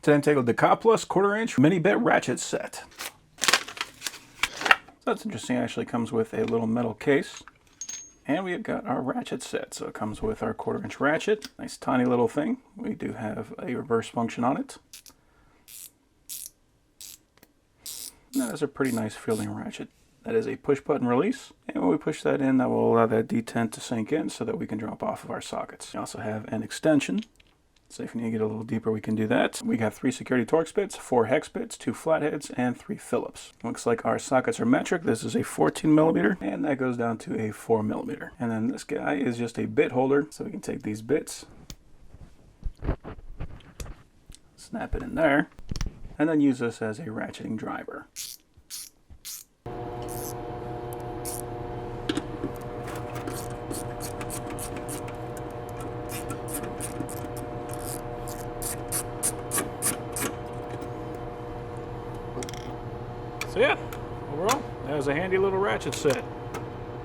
Today I'm taking the kauplus 1/4 inch mini bit ratchet set. So that's interesting. It actually comes with a little metal case. And we've got our ratchet set. So it comes with our 1/4 inch ratchet. Nice tiny little thing. We do have a reverse function on it. And that is a pretty nice feeling ratchet. That is a push button release. And when we push that in, that will allow that detent to sink in so that we can drop off of our sockets. We also have an extension. So if you need to get a little deeper, we can do that. We got 3 security Torx bits, 4 hex bits, 2 flatheads, and 3 Phillips. Looks like our sockets are metric. This is a 14mm, and that goes down to a 4mm. And then this guy is just a bit holder, so we can take these bits, snap it in there, and then use this as a ratcheting driver. So yeah, overall, that was a handy little ratchet set.